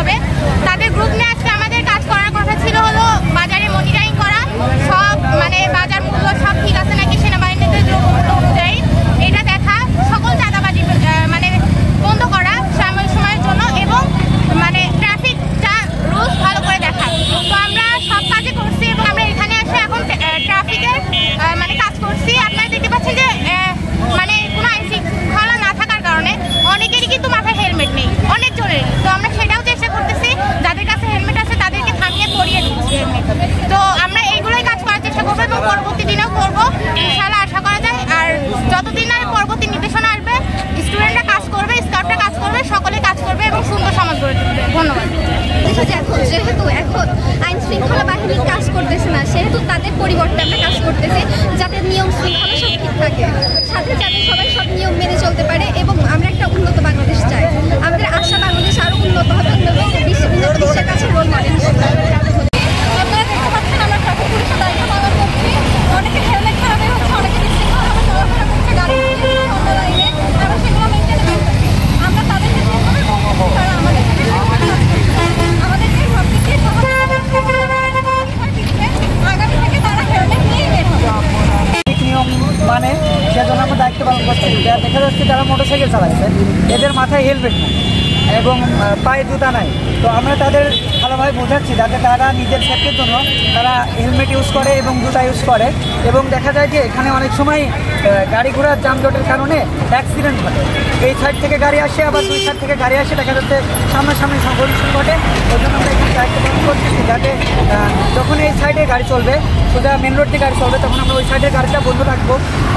করবে। তাদের গ্রুপ নিয়ে আজকে আমাদের কাজ করার কথা ছিল হলো বাজারে মনিটরিং করা, সব মানে বাজার মূল্য সব ঠিক আছে নাকি সেনাবাহিনীদের দ্রব্যমূল্য অনুযায়ী এটা দেখা, সকল চাঁদাবাজি মানে বন্ধ করা সাময়িক সময়ের জন্য এবং মানে ট্রাফিকটা রুলস ভালো করে দেখা। তো আমরা সব কাজই করছি এবং আমরা এখানে এসে এখন ট্রাফিকের মানে কাজ করছি। আপনারা দেখতে পাচ্ছেন যে মানে কোনো আইন শৃঙ্খলা না থাকার কারণে অনেকেরই কিন্তু মাথায় হেলমেট নেই, অনেকজনের। তো আমরা সেটাও চেষ্টা করতেছি যাদের কাছে হেলমেট আছে তাদেরকে থামিয়ে পরিয়ে দিচ্ছি হেলমেট। তো আমরা এইগুলোই কাজ করার চেষ্টা করবো এবং পরবর্তী দিনেও করবো ইনশাআল্লাহ, আশা করা যায়। আর যতদিন না পরবর্তী নির্দেশনা আসবে স্টুডেন্টরা কাজ করবে, স্টাফরা কাজ করবে, সকলে কাজ করবে এবং সুন্দর সমাজ গড়ে তুলবে। ধন্যবাদ। যেহেতু এখন আইন শৃঙ্খলা বাহিনী কাজ করতেছে না, সেহেতু তাদের পরিবর্তে আমরা কাজ করতেছি যাতে নিয়ম শৃঙ্খলা সব ঠিক থাকে, সাথে যাতে সবাই সব নিয়ম মেনে চলতে পারে এবং আমরা একটা উন্নত বাংলাদেশ চাই। আমাদের আশা বাংলাদেশ আরও উন্নত হবে, উন্নত বিশ্বের কাছে রোল মডেল। আপনারা দেখতে পাচ্ছেন আমরা ট্রাফিক পুলিশের দায়িত্ব পালন করছি। অনেকে হেলমেট খারাপ হচ্ছে, অনেকে বিশৃঙ্খলভাবে চলাফেরা করছে গাড়ি লাইনে, আমরা সেগুলো মেনটেন করছি। আমরা তাদেরকে তারা আমাদের আমাদেরকে সব দিক দিয়ে আগামী থেকে তারা হেলমেট নিয়ে বের হবে। নিয়ম মানে সেজন্য আমরা দায়িত্ব পালন করছি। দেখা যাচ্ছে যারা মোটরসাইকেল চালাচ্ছে এদের মাথায় হেলমেট নেই এবং পায়ে জুতা নাই। তো আমরা তাদের ভালোভাবে বোঝাচ্ছি যাতে তারা নিজের সেফটির জন্য তারা হেলমেট ইউজ করে এবং জুতা ইউজ করে। এবং দেখা যায় যে এখানে অনেক সময় গাড়ি ঘোড়ার যানজটের কারণে অ্যাক্সিডেন্ট ঘটে। এই সাইড থেকে গাড়ি আসে, আবার দুই সাইড থেকে গাড়ি আসে, দেখা যাচ্ছে সামনাসামনি সংঘর্ষ ঘটে। ওই জন্য আমরা এখানে দায়িত্ব পালন করতেছি যাতে যখন এই সাইডে গাড়ি চলবে, সোজা মেন রোড দিয়ে গাড়ি চলবে, তখন আমরা ওই সাইডের গাড়িটা বন্ধ রাখবো।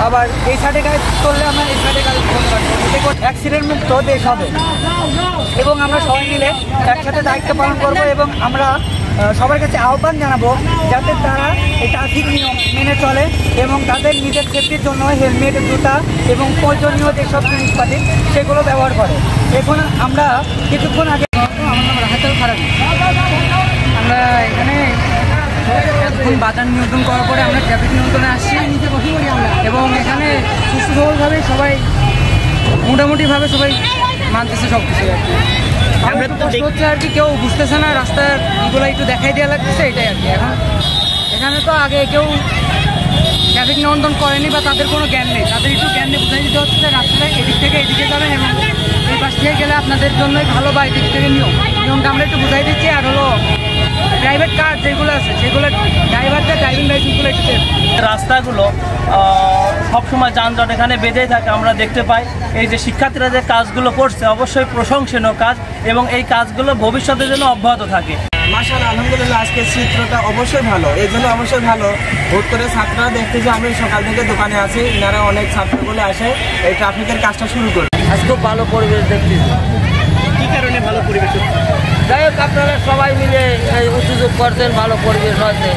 আবার এই সাইডে গাড়ি চললে আমরা এই সাইডে গাড়ি বন্ধ রাখবো। এতে অ্যাক্সিডেন্ট মুক্ত দেশ হবে এবং আমরা সবাই মিলে একসাথে দায়িত্ব পালন করবো। এবং আমরা সবার কাছে আহ্বান জানাবো যাতে তারা এই ট্রাফিক নিয়ম মেনে চলে এবং তাদের নিজের সেফটির জন্য হেলমেট, জুতা এবং প্রয়োজনীয় যেসব জিনিসপাতি সেগুলো ব্যবহার করে। এখন আমরা কিছুক্ষণ আগে, আমার নাম রাহাতুল ফারাবি, আমরা এখানে এখন বাজার নিয়ন্ত্রণ করার পরে আমরা ট্রাফিক নিয়ন্ত্রণে আসছি এবং এখানে সুস্থ সবলভাবে সবাই মোটামুটিভাবে সবাই মানতেছে সব কিছু। আমরা তো হচ্ছে আর কি কেউ বুঝতেছে না, রাস্তার এগুলো একটু দেখাই দেওয়া লাগতেছে, এটাই আর কি। এখন এখানে তো আগে কেউ ট্রাফিক নিয়ন্ত্রণ করেনি বা তাদের কোনো জ্ঞান নেই, তাদের একটু জ্ঞান নিয়ে বুঝাই দিতে হচ্ছে রাস্তায় এদিক থেকে এদিকে যাবেন এবং এই পাশ থেকে গেলে আপনাদের জন্যই ভালো বা এদিক থেকে নিয়মটা আমরা একটু বুঝাই দিচ্ছি। আর হলো প্রাইভেট কার যেগুলো আছে সেগুলো ড্রাইভারদের ড্রাইভিং লাইসেন্সগুলো একটু রাস্তাগুলো সবসময় যানজট এখানে বেঁধেই থাকে আমরা দেখতে পাই। এই যে শিক্ষার্থীরা যে কাজগুলো করছে অবশ্যই প্রশংসনীয় কাজ এবং এই কাজগুলো ভবিষ্যতের জন্য অব্যাহত থাকে। মাশাআল্লাহ, আলহামদুলিল্লাহ আজকের চিত্রটা অবশ্যই ভালো। এই জন্য অবশ্যই ভালো হুট করে ছাত্ররা দেখতে যে আমি সকাল থেকে দোকানে আছি, এনারা অনেক ছাত্রগুলো আসে এই ট্রাফিকের কাজটা শুরু করে। আজ খুব ভালো পরিবেশ দেখতেছি। কী কারণে ভালো পরিবেশ? যাই হোক আপনারা সবাই মিলে এই উদ্যোগ করছেন, ভালো পরিবেশ হয়েছে।